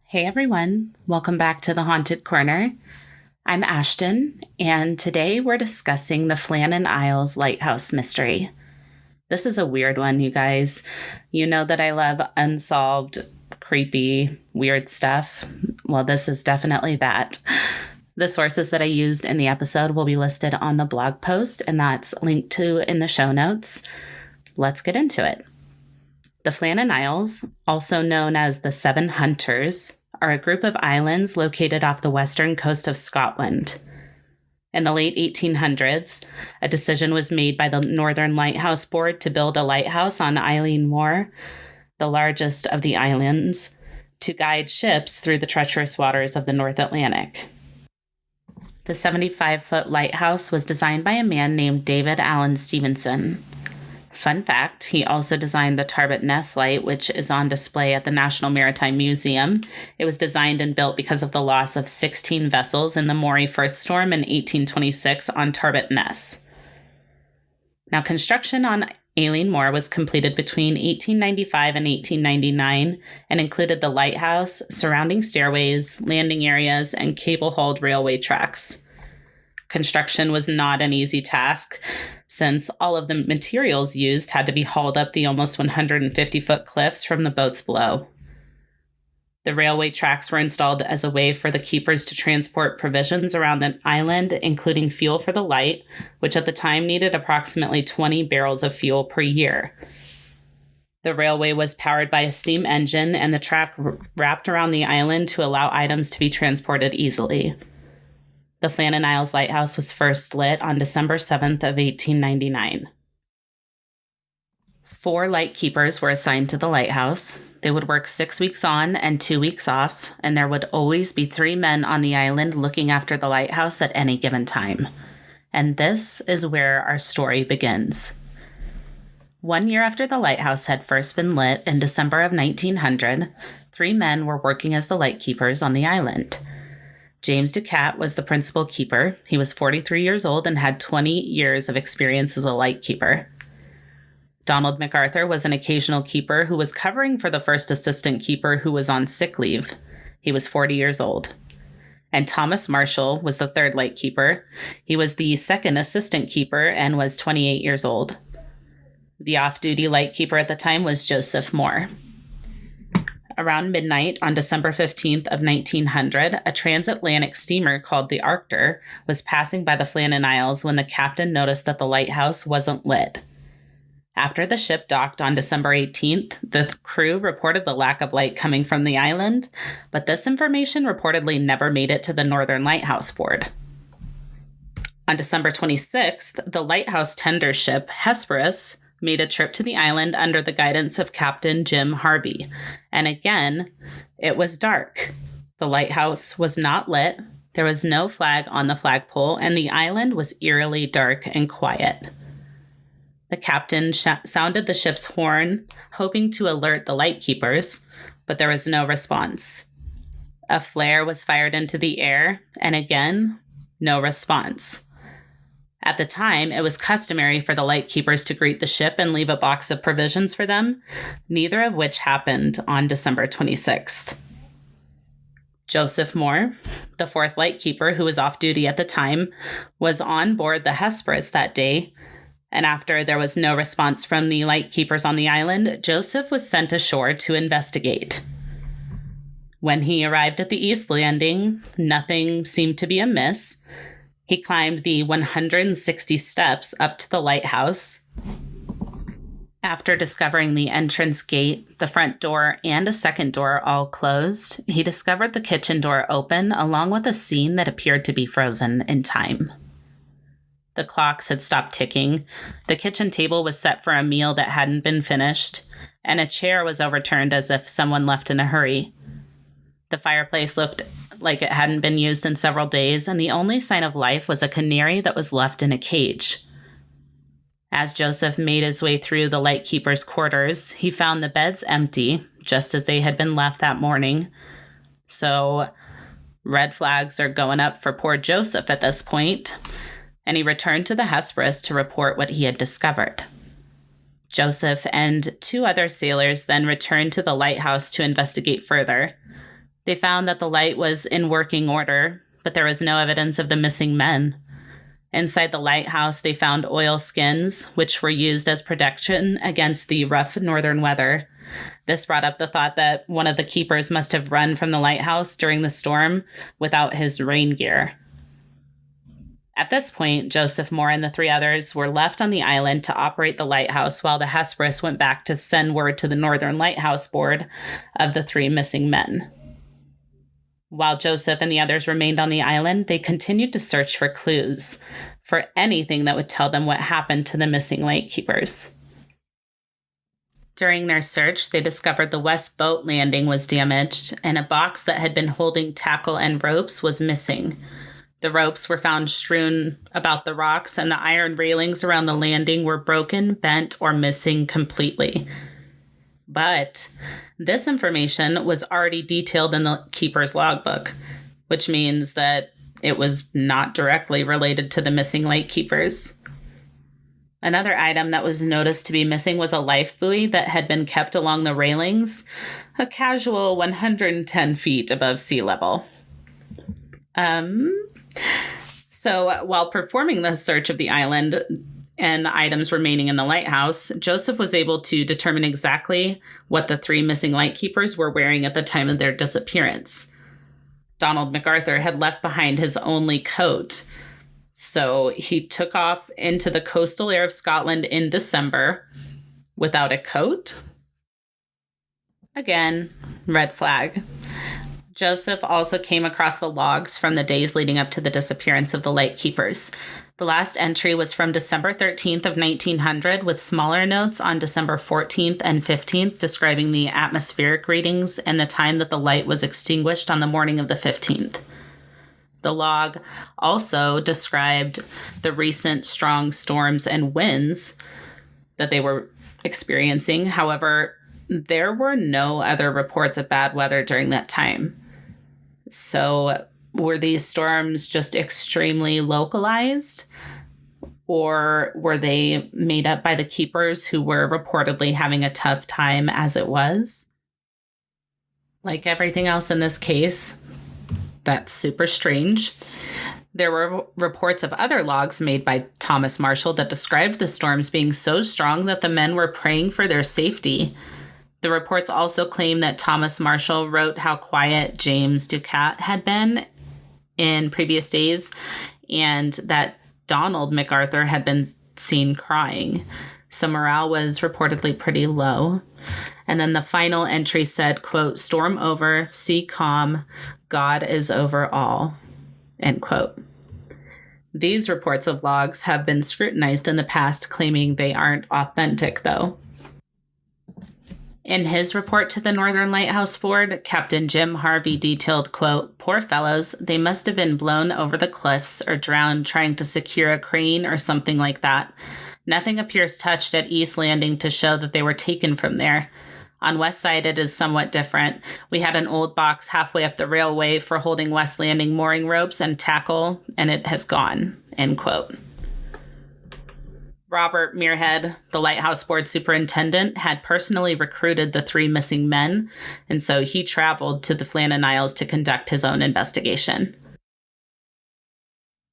Hey everyone, welcome back to the Haunted Corner. I'm Ashton, and today we're discussing the Flannan Isles Lighthouse mystery. This is a weird one, you guys. You know that I love unsolved, creepy, weird stuff. Well, this is definitely that. The sources that I used in the episode will be listed on the blog post, and that's linked to in the show notes. Let's get into it. The Flannan Isles, also known as the Seven Hunters, are a group of islands located off the western coast of Scotland. In the late 1800s, a decision was made by the Northern Lighthouse Board to build a lighthouse on Eilean Mor, the largest of the islands, to guide ships through the treacherous waters of the North Atlantic. The 75-foot lighthouse was designed by a man named David Allen Stevenson. Fun fact, he also designed the Tarbot Ness light, which is on display at the National Maritime Museum. It was designed and built because of the loss of 16 vessels in the Moray Firth storm in 1826 on Tarbot Ness. Now, construction on Eilean Mor was completed between 1895 and 1899 and included the lighthouse, surrounding stairways, landing areas, and cable-hauled railway tracks. Construction was not an easy task, since all of the materials used had to be hauled up the almost 150-foot cliffs from the boats below. The railway tracks were installed as a way for the keepers to transport provisions around the island, including fuel for the light, which at the time needed approximately 20 barrels of fuel per year. The railway was powered by a steam engine, and the track wrapped around the island to allow items to be transported easily. The Flannan Isles Lighthouse was first lit on December 7th of 1899. 4 lightkeepers were assigned to the lighthouse. They would work 6 weeks on and 2 weeks off, and there would always be 3 men on the island looking after the lighthouse at any given time. And this is where our story begins. 1 year after the lighthouse had first been lit in December of 1900, 3 men were working as the lightkeepers on the island. James Ducat was the principal keeper. He was 43 years old and had 20 years of experience as a lightkeeper. Donald MacArthur was an occasional keeper who was covering for the first assistant keeper who was on sick leave. He was 40 years old. And Thomas Marshall was the third lightkeeper. He was the second assistant keeper and was 28 years old. The off-duty lightkeeper at the time was Joseph Moore. Around midnight on December 15th of 1900, a transatlantic steamer called the Archtor was passing by the Flannan Isles when the captain noticed that the lighthouse wasn't lit. After the ship docked on December 18th, the crew reported the lack of light coming from the island, but this information reportedly never made it to the Northern Lighthouse Board. On December 26th, the lighthouse tender ship Hesperus made a trip to the island under the guidance of Captain Jim Harvey. And again, it was dark. The lighthouse was not lit, there was no flag on the flagpole, and the island was eerily dark and quiet. The captain sounded the ship's horn, hoping to alert the lightkeepers, but there was no response. A flare was fired into the air, and again, no response. At the time, it was customary for the lightkeepers to greet the ship and leave a box of provisions for them, neither of which happened on December 26th. Joseph Moore, the 4th lightkeeper who was off duty at the time, was on board the Hesperus that day, and after there was no response from the lightkeepers on the island, Joseph was sent ashore to investigate. When he arrived at the East Landing, nothing seemed to be amiss. He climbed the 160 steps up to the lighthouse. After discovering the entrance gate, the front door, and a second door all closed, he discovered the kitchen door open, along with a scene that appeared to be frozen in time. The clocks had stopped ticking, the kitchen table was set for a meal that hadn't been finished, and a chair was overturned as if someone left in a hurry. The fireplace looked like it hadn't been used in several days, and the only sign of life was a canary that was left in a cage. As Joseph made his way through the lightkeeper's quarters, he found the beds empty, just as they had been left that morning. So, red flags are going up for poor Joseph at this point, and he returned to the Hesperus to report what he had discovered. Joseph and 2 other sailors then returned to the lighthouse to investigate further. They found that the light was in working order, but there was no evidence of the missing men. Inside the lighthouse, they found oil skins, which were used as protection against the rough northern weather. This brought up the thought that one of the keepers must have run from the lighthouse during the storm without his rain gear. At this point, Joseph Moore and the 3 others were left on the island to operate the lighthouse while the Hesperus went back to send word to the Northern Lighthouse Board of the 3 missing men. While Joseph and the others remained on the island, they continued to search for clues, for anything that would tell them what happened to the missing lightkeepers. During their search, they discovered the west boat landing was damaged, and a box that had been holding tackle and ropes was missing. The ropes were found strewn about the rocks, and the iron railings around the landing were broken, bent, or missing completely. But this information was already detailed in the keeper's logbook, which means that it was not directly related to the missing lightkeepers. Another item that was noticed to be missing was a life buoy that had been kept along the railings, a casual 110 feet above sea level. So while performing the search of the island and the items remaining in the lighthouse, Joseph was able to determine exactly what the 3 missing lightkeepers were wearing at the time of their disappearance. Donald MacArthur had left behind his only coat, so he took off into the coastal air of Scotland in December without a coat. Again, red flag. Joseph also came across the logs from the days leading up to the disappearance of the lightkeepers. The last entry was from December 13th of 1900, with smaller notes on December 14th and 15th describing the atmospheric readings and the time that the light was extinguished on the morning of the 15th. The log also described the recent strong storms and winds that they were experiencing. However, there were no other reports of bad weather during that time. So were these storms just extremely localized, or were they made up by the keepers who were reportedly having a tough time as it was? Like everything else in this case, that's super strange. There were reports of other logs made by Thomas Marshall that described the storms being so strong that the men were praying for their safety. The reports also claim that Thomas Marshall wrote how quiet James Ducat had been in previous days, and that Donald MacArthur had been seen crying. So morale was reportedly pretty low. And then the final entry said, quote, "Storm over, sea calm, God is over all," end quote. These reports of logs have been scrutinized in the past, claiming they aren't authentic, though. In his report to the Northern Lighthouse Board, Captain Jim Harvey detailed, quote, "Poor fellows, they must have been blown over the cliffs or drowned trying to secure a crane or something like that. Nothing appears touched at East Landing to show that they were taken from there. On West Side, it is somewhat different. We had an old box halfway up the railway for holding West Landing mooring ropes and tackle, and it has gone," end quote. Robert Muirhead, the Lighthouse Board superintendent, had personally recruited the 3 missing men, and so he traveled to the Flannan Isles to conduct his own investigation.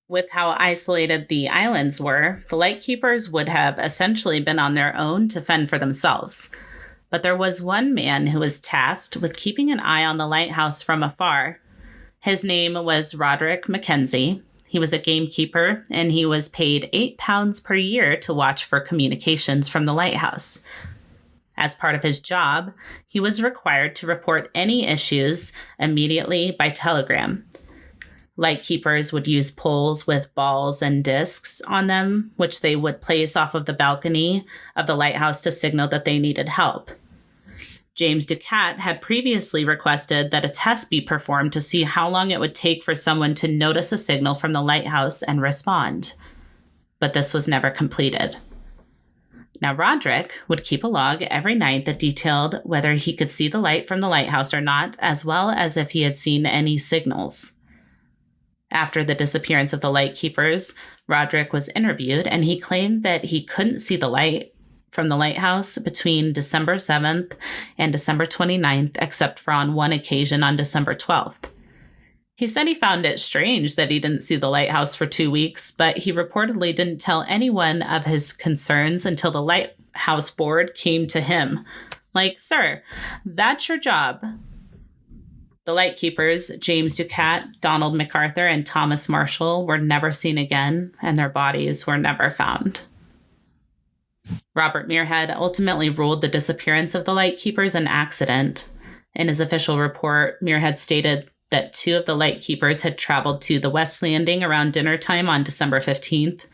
With how isolated the islands were, the lightkeepers would have essentially been on their own to fend for themselves. But there was one man who was tasked with keeping an eye on the lighthouse from afar. His name was Roderick Mackenzie. He was a gamekeeper, and he was paid £8 per year to watch for communications from the lighthouse. As part of his job, he was required to report any issues immediately by telegram. Lightkeepers would use poles with balls and discs on them, which they would place off of the balcony of the lighthouse to signal that they needed help. James Ducat had previously requested that a test be performed to see how long it would take for someone to notice a signal from the lighthouse and respond. But this was never completed. Now, Roderick would keep a log every night that detailed whether he could see the light from the lighthouse or not, as well as if he had seen any signals. After the disappearance of the lightkeepers, Roderick was interviewed, and he claimed that he couldn't see the light from the lighthouse between December 7th and December 29th, except for on one occasion on December 12th. He said he found it strange that he didn't see the lighthouse for 2 weeks, but he reportedly didn't tell anyone of his concerns until the lighthouse board came to him. Like, sir, that's your job. The lightkeepers, James Ducat, Donald MacArthur, and Thomas Marshall, were never seen again, and their bodies were never found. Robert Muirhead ultimately ruled the disappearance of the lightkeepers an accident. In his official report, Muirhead stated that 2 of the lightkeepers had traveled to the West Landing around dinner time on December 15th.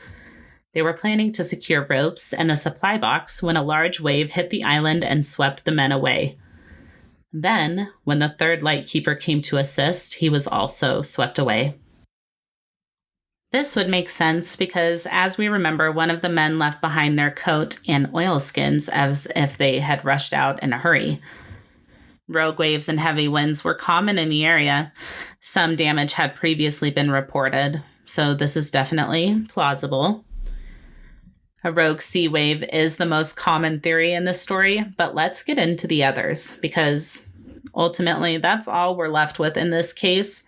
They were planning to secure ropes and the supply box when a large wave hit the island and swept the men away. Then, when the 3rd lightkeeper came to assist, he was also swept away. This would make sense because, as we remember, one of the men left behind their coat and oilskins as if they had rushed out in a hurry. Rogue waves and heavy winds were common in the area. Some damage had previously been reported, so this is definitely plausible. A rogue sea wave is the most common theory in this story, but let's get into the others, because ultimately that's all we're left with in this case: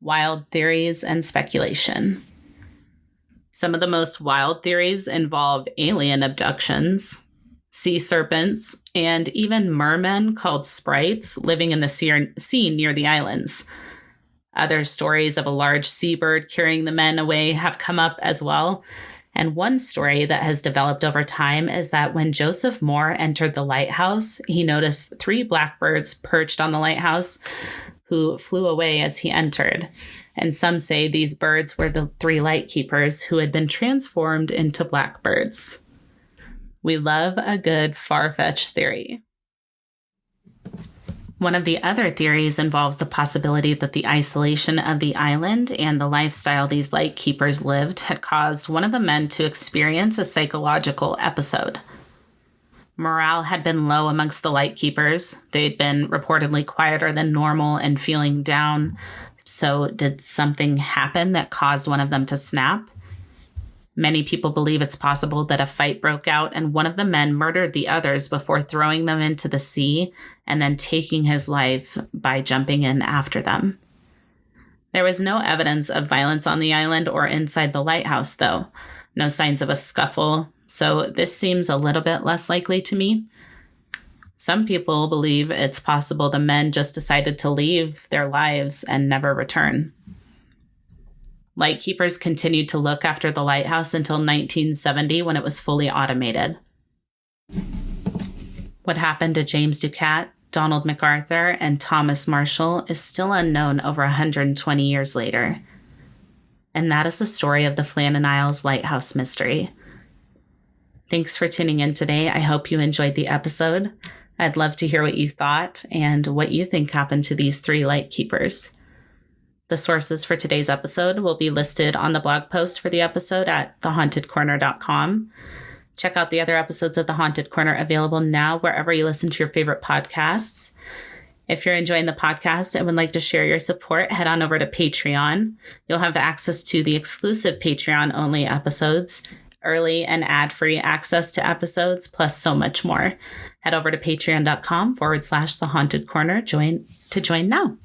wild theories and speculation. Some of the most wild theories involve alien abductions, sea serpents, and even mermen called sprites living in the sea near the islands. Other stories of a large seabird carrying the men away have come up as well. And one story that has developed over time is that when Joseph Moore entered the lighthouse, he noticed 3 blackbirds perched on the lighthouse who flew away as he entered. And some say these birds were the 3 lightkeepers who had been transformed into blackbirds. We love a good far-fetched theory. One of the other theories involves the possibility that the isolation of the island and the lifestyle these lightkeepers lived had caused one of the men to experience a psychological episode. Morale had been low amongst the lightkeepers. They'd been reportedly quieter than normal and feeling down. So did something happen that caused one of them to snap? Many people believe it's possible that a fight broke out and one of the men murdered the others before throwing them into the sea and then taking his life by jumping in after them. There was no evidence of violence on the island or inside the lighthouse, though. No signs of a scuffle, so this seems a little bit less likely to me. Some people believe it's possible the men just decided to leave their lives and never return. Lightkeepers continued to look after the lighthouse until 1970 when it was fully automated. What happened to James Ducat, Donald MacArthur, and Thomas Marshall is still unknown over 120 years later. And that is the story of the Flannan Isles Lighthouse mystery. Thanks for tuning in today. I hope you enjoyed the episode. I'd love to hear what you thought and what you think happened to these 3 lightkeepers. The sources for today's episode will be listed on the blog post for the episode at thehauntedcorner.com. Check out the other episodes of The Haunted Corner available now wherever you listen to your favorite podcasts. If you're enjoying the podcast and would like to share your support, head on over to Patreon. You'll have access to the exclusive Patreon-only episodes, early and ad-free access to episodes, plus so much more. Head over to patreon.com/The Haunted Corner to join now.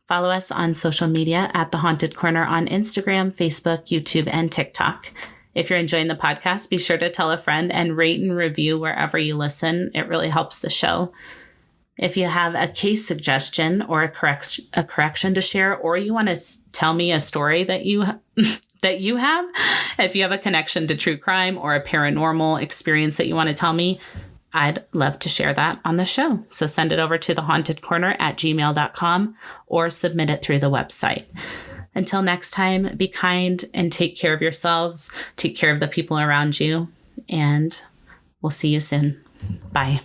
Follow us on social media at The Haunted Corner on Instagram, Facebook, YouTube, and TikTok. If you're enjoying the podcast, be sure to tell a friend and rate and review wherever you listen. It really helps the show. If you have a case suggestion or a correction to share, or you want to tell me a story that you have, if you have a connection to true crime or a paranormal experience that you want to tell me, I'd love to share that on the show. So send it over to thehauntedcorner@gmail.com or submit it through the website. Until next time, be kind and take care of yourselves, take care of the people around you, and we'll see you soon. Bye.